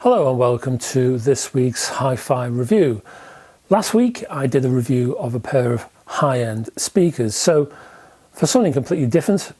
Hello and welcome to this week's hi-fi review. Last week I did a review of a pair of high-end speakers, so for something completely different,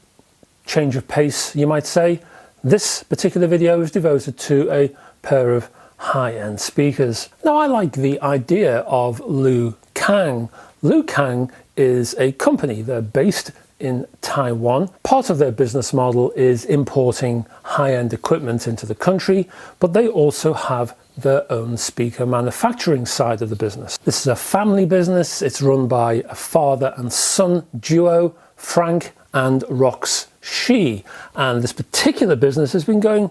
change of pace you might say, this particular video is devoted to a pair of high-end speakers. Now I like the idea of Lu Kang. Lu Kang is a company, they're based in Taiwan. Part of their business model is importing high-end equipment into the country, but they also have their own speaker manufacturing side of the business. This is a family business. It's run by a father and son duo, Frank and Rox Shi. And this particular business has been going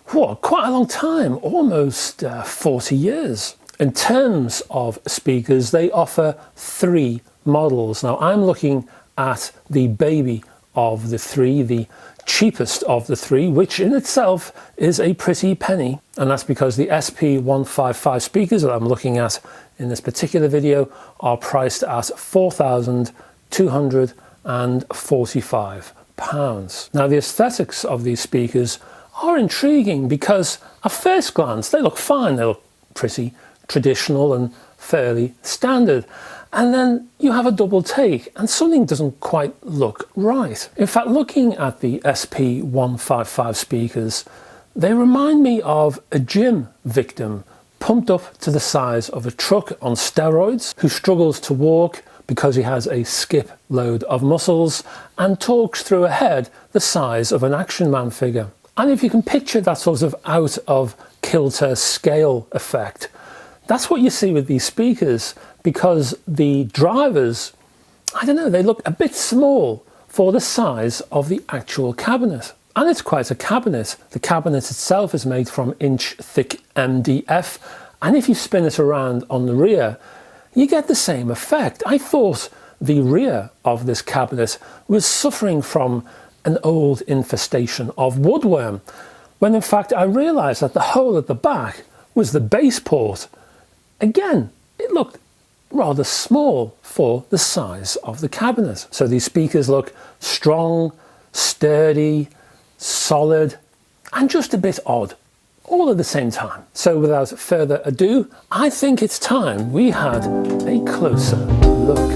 for quite a long time, almost 40 years. In terms of speakers, they offer 3 models. Now I'm looking at the baby of the 3, the cheapest of the 3, which in itself is a pretty penny, and that's because the SP155 speakers that I'm looking at in this particular video are priced at £4,245. Now the aesthetics of these speakers are intriguing because at first glance they look fine, they look pretty traditional and fairly standard. And then you have a double take and something doesn't quite look right. In fact, looking at the SP155 speakers, they remind me of a gym victim pumped up to the size of a truck on steroids who struggles to walk because he has a skip load of muscles and talks through a head the size of an Action Man figure. And if you can picture that sort of out of kilter scale effect, that's what you see with these speakers, because the drivers, I don't know, they look a bit small for the size of the actual cabinet. And it's quite a cabinet. The cabinet itself is made from inch-thick MDF, and if you spin it around on the rear, you get the same effect. I thought the rear of this cabinet was suffering from an old infestation of woodworm, when in fact I realised that the hole at the back was the bass port. Again, it looked rather small for the size of the cabinet. So these speakers look strong, sturdy, solid, and just a bit odd, all at the same time. So without further ado, I think it's time we had a closer look.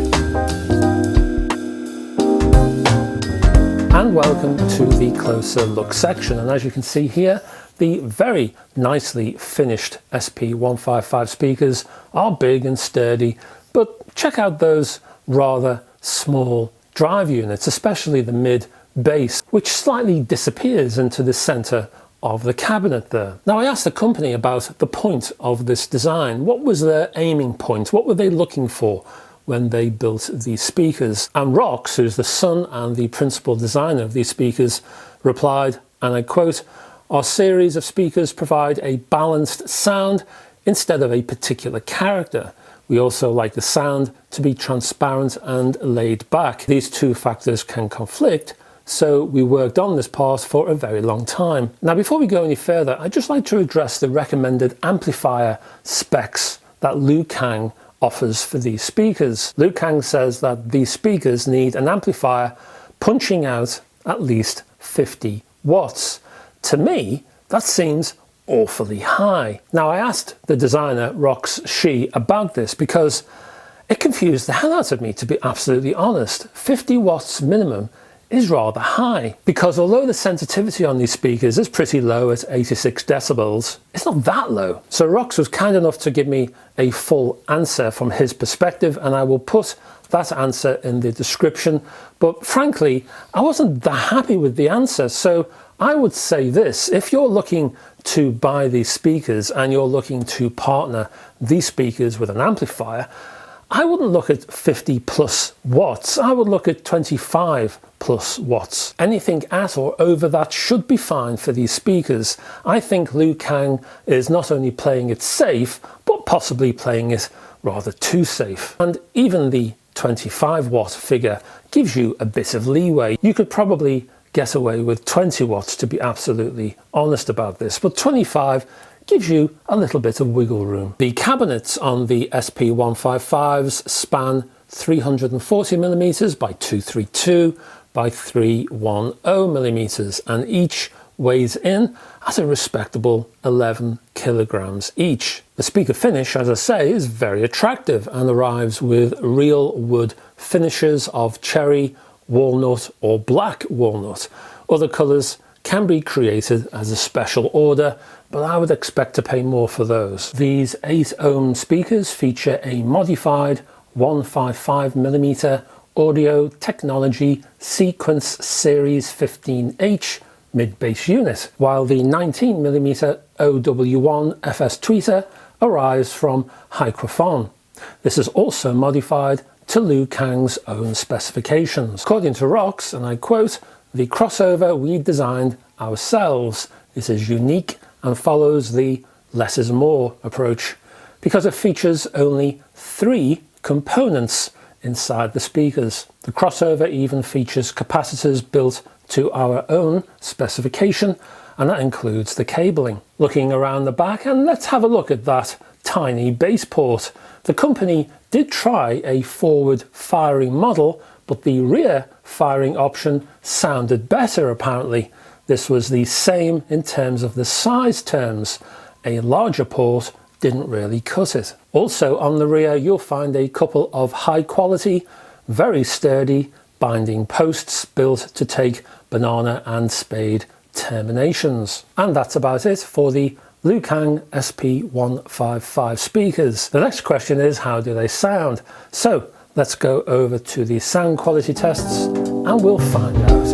And welcome to the closer look section. And as you can see here, the very nicely finished SP155 speakers are big and sturdy, but check out those rather small drive units, especially the mid bass, which slightly disappears into the center of the cabinet there. Now I asked the company about the point of this design. What was their aiming point? What were they looking for when they built these speakers? And Rox, who's the son and the principal designer of these speakers, replied, and I quote, "Our series of speakers provide a balanced sound instead of a particular character. We also like the sound to be transparent and laid back. These two factors can conflict, so we worked on this part for a very long time." Now before we go any further, I'd just like to address the recommended amplifier specs that Lu Kang offers for these speakers. Lu Kang says that these speakers need an amplifier punching out at least 50 watts. To me, that seems awfully high. Now I asked the designer Rox Shi about this because it confused the hell out of me, to be absolutely honest. 50 watts minimum is rather high, because although the sensitivity on these speakers is pretty low at 86 decibels, it's not that low. So Rox was kind enough to give me a full answer from his perspective, and I will put that answer in the description. But frankly, I wasn't that happy with the answer, so I would say this: if you're looking to buy these speakers and you're looking to partner these speakers with an amplifier, I wouldn't look at 50 plus watts, I would look at 25 plus watts. Anything at or over that should be fine for these speakers. I think Lu Kang is not only playing it safe, but possibly playing it rather too safe. And even the 25 watt figure gives you a bit of leeway. You could probably get away with 20 watts, to be absolutely honest about this, but 25 gives you a little bit of wiggle room. The cabinets on the SP155s span 340mm by 232 by 310mm, and each weighs in at a respectable 11 kilograms each. The speaker finish, as I say, is very attractive and arrives with real wood finishes of cherry, walnut or black walnut. Other colours can be created as a special order, but I would expect to pay more for those. These 8 ohm speakers feature a modified 155mm Audio Technology Sequence Series 15H mid-bass unit, while the 19mm OW1 FS tweeter arrives from Microphone. This is also modified to Lu Kang's own specifications. According to Rox, and I quote, "The crossover we designed ourselves. It is unique and follows the less is more approach because it features only 3 components inside the speakers. The crossover even features capacitors built to our own specification, and that includes the cabling." Looking around the back, and let's have a look at that tiny bass port. The company did try a forward firing model, but the rear firing option sounded better apparently. This was the same in terms of the size terms. A larger port didn't really cut it. Also on the rear you'll find a couple of high quality, very sturdy binding posts built to take banana and spade terminations. And that's about it for the Lu Kang SP155 speakers. The next question is, how do they sound? So let's go over to the sound quality tests and we'll find out.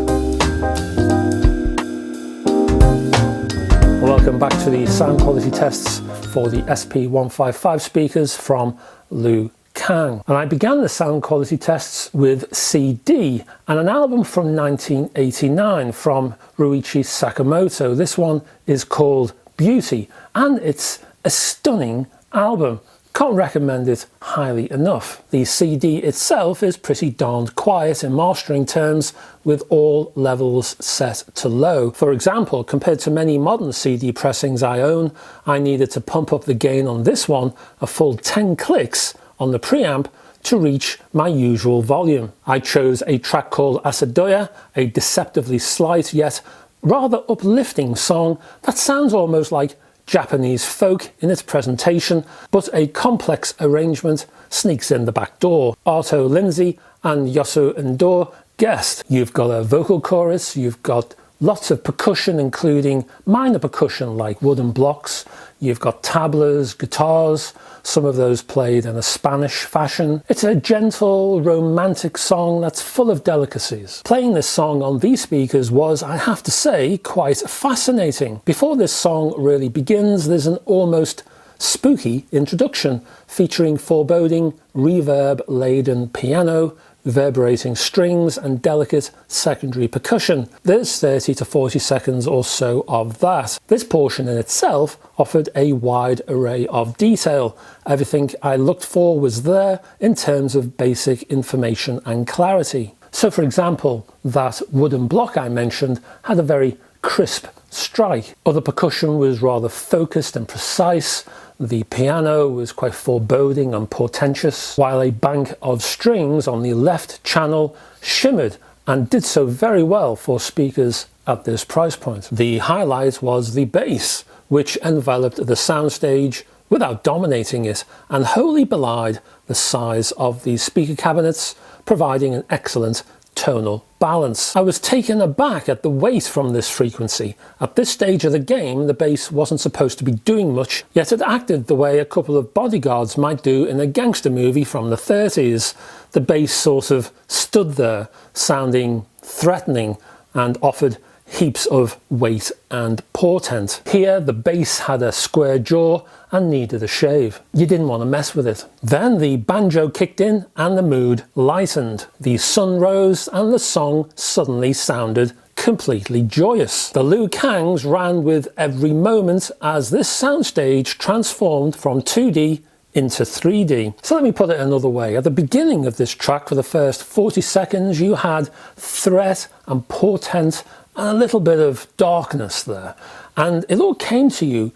Welcome back to the sound quality tests for the SP155 speakers from Lu Kang. And I began the sound quality tests with CD and an album from 1989 from Ryuichi Sakamoto. This one is called Beauty and it's a stunning album. Can't recommend it highly enough. The CD itself is pretty darned quiet in mastering terms, with all levels set to low. For example, compared to many modern CD pressings I own, I needed to pump up the gain on this one a full 10 clicks on the preamp to reach my usual volume. I chose a track called Asadoya, a deceptively slight yet rather uplifting song that sounds almost like Japanese folk in its presentation, but a complex arrangement sneaks in the back door. Arto Lindsay and Yosu Endor guest. You've got a vocal chorus, you've got lots of percussion, including minor percussion like wooden blocks. You've got tablas, guitars, some of those played in a Spanish fashion. It's a gentle, romantic song that's full of delicacies. Playing this song on these speakers was, I have to say, quite fascinating. Before this song really begins, there's an almost spooky introduction featuring foreboding, reverb-laden piano, reverberating strings and delicate secondary percussion. There's 30 to 40 seconds or so of that. This portion in itself offered a wide array of detail. Everything I looked for was there in terms of basic information and clarity. So for example, that wooden block I mentioned had a very crisp strike. Other percussion was rather focused and precise. The piano was quite foreboding and portentous, while a bank of strings on the left channel shimmered and did so very well for speakers at this price point. The highlight was the bass, which enveloped the soundstage without dominating it and wholly belied the size of the speaker cabinets, providing an excellent tonal balance. I was taken aback at the weight from this frequency. At this stage of the game, the bass wasn't supposed to be doing much, yet it acted the way a couple of bodyguards might do in a gangster movie from the 30s. The bass sort of stood there, sounding threatening, and offered heaps of weight and portent. Here, the bass had a square jaw and needed a shave. You didn't want to mess with it. Then the banjo kicked in and the mood lightened. The sun rose and the song suddenly sounded completely joyous. The Lu Kangs ran with every moment as this soundstage transformed from 2D into 3D. So let me put it another way. At the beginning of this track, for the first 40 seconds, you had threat and portent and a little bit of darkness there. And it all came to you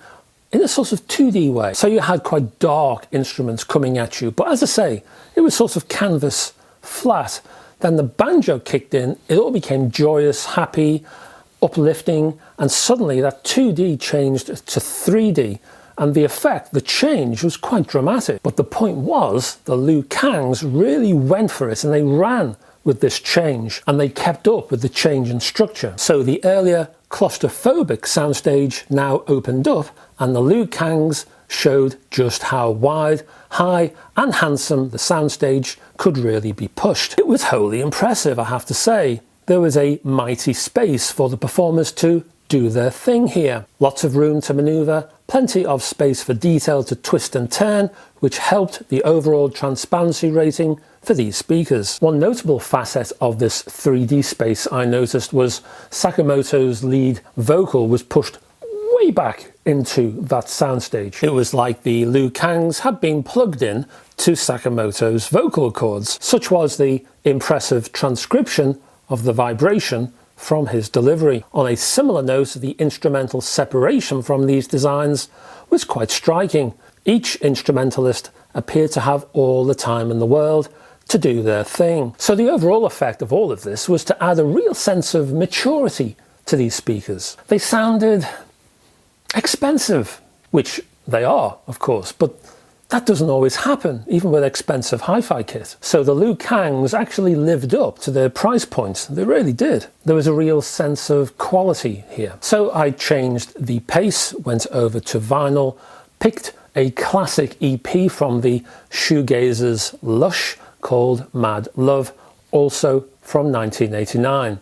in a sort of 2D way. So you had quite dark instruments coming at you. But as I say, it was sort of canvas flat. Then the banjo kicked in, it all became joyous, happy, uplifting, and suddenly that 2D changed to 3D, and the effect, the change, was quite dramatic. But the point was, the Lu Kangs really went for it, and they ran with this change, and they kept up with the change in structure. So the earlier claustrophobic soundstage now opened up, and the Lu Kangs showed just how wide, high and handsome the soundstage could really be pushed. It was wholly impressive, I have to say. There was a mighty space for the performers to do their thing here. Lots of room to maneuver, plenty of space for detail to twist and turn, which helped the overall transparency rating for these speakers. One notable facet of this 3D space I noticed was Sakamoto's lead vocal was pushed way back into that soundstage. It was like the Lu Kangs had been plugged in to Sakamoto's vocal cords. Such was the impressive transcription of the vibration from his delivery. On a similar note, the instrumental separation from these designs was quite striking. Each instrumentalist appeared to have all the time in the world to do their thing. So the overall effect of all of this was to add a real sense of maturity to these speakers. They sounded expensive, which they are, of course, but that doesn't always happen, even with expensive hi-fi kit. So the Lu Kangs actually lived up to their price point. They really did. There was a real sense of quality here. So I changed the pace, went over to vinyl, picked a classic EP from the Shoegazers Lush called Mad Love, also from 1989.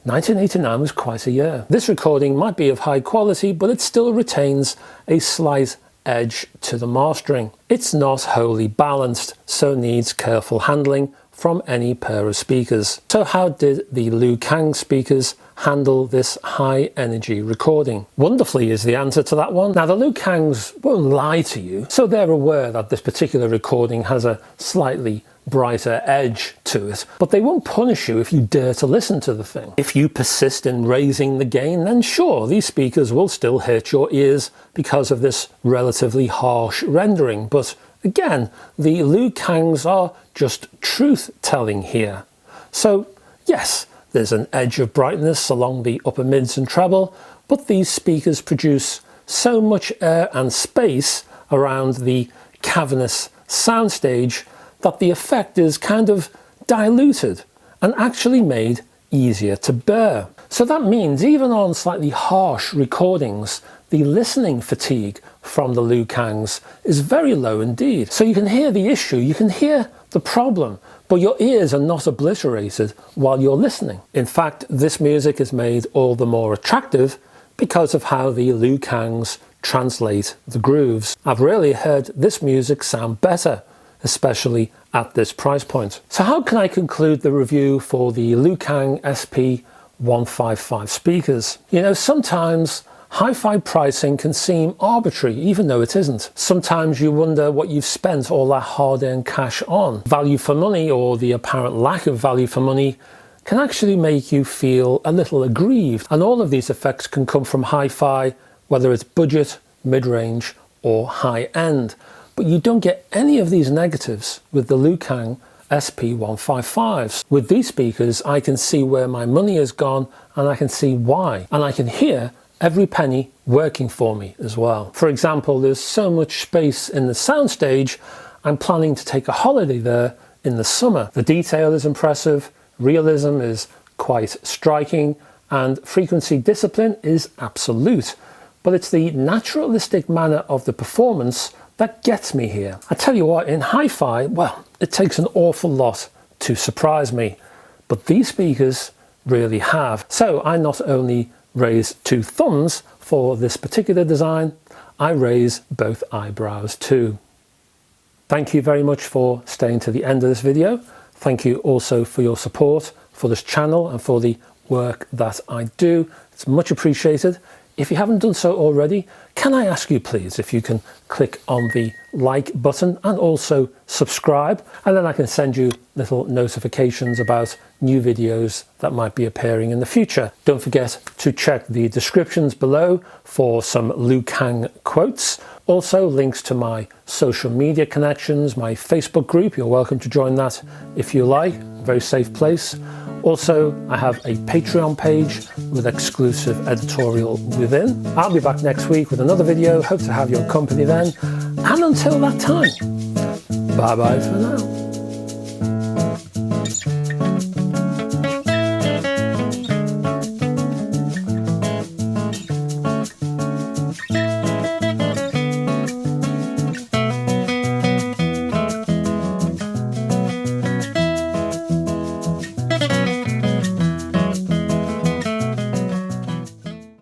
1989 was quite a year. This recording might be of high quality, but it still retains a slight edge to the mastering. It's not wholly balanced, so needs careful handling from any pair of speakers. So how did the Lu Kang speakers handle this high energy recording? Wonderfully is the answer to that one. Now the Lu Kangs won't lie to you, so they're aware that this particular recording has a slightly brighter edge to it, but they won't punish you if you dare to listen to the thing. If you persist in raising the gain, then sure, these speakers will still hurt your ears because of this relatively harsh rendering, but again, the Lu Kangs are just truth-telling here. So yes, there's an edge of brightness along the upper mids and treble, but these speakers produce so much air and space around the cavernous soundstage that the effect is kind of diluted and actually made easier to bear. So that means even on slightly harsh recordings, the listening fatigue from the Lu Kangs is very low indeed. So you can hear the issue, you can hear the problem, but your ears are not obliterated while you're listening. In fact, this music is made all the more attractive because of how the Lu Kangs translate the grooves. I've really heard this music sound better, especially at this price point. So how can I conclude the review for the Lu Kang SP155 speakers? You know, sometimes hi-fi pricing can seem arbitrary, even though it isn't. Sometimes you wonder what you've spent all that hard-earned cash on. Value for money, or the apparent lack of value for money, can actually make you feel a little aggrieved. And all of these effects can come from hi-fi, whether it's budget, mid-range, or high-end. But you don't get any of these negatives with the Lu Kang SP155s. With these speakers, I can see where my money has gone, and I can see why. And I can hear every penny working for me as well. For example, there's so much space in the soundstage, I'm planning to take a holiday there in the summer. The detail is impressive, realism is quite striking, and frequency discipline is absolute. But it's the naturalistic manner of the performance that gets me here. I tell you what, in hi-fi, well, it takes an awful lot to surprise me, but these speakers really have. So I not only raise 2 thumbs for this particular design, I raise both eyebrows too. Thank you very much for staying to the end of this video. Thank you also for your support for this channel and for the work that I do. It's much appreciated. If you haven't done so already, can I ask you please if you can click on the like button and also subscribe, and then I can send you little notifications about new videos that might be appearing in the future. Don't forget to check the descriptions below for some Lu Kang quotes. Also links to my social media connections, my Facebook group, you're welcome to join that if you like, very safe place. Also, I have a Patreon page with exclusive editorial within. I'll be back next week with another video. Hope to have your company then. And until that time, bye bye for now.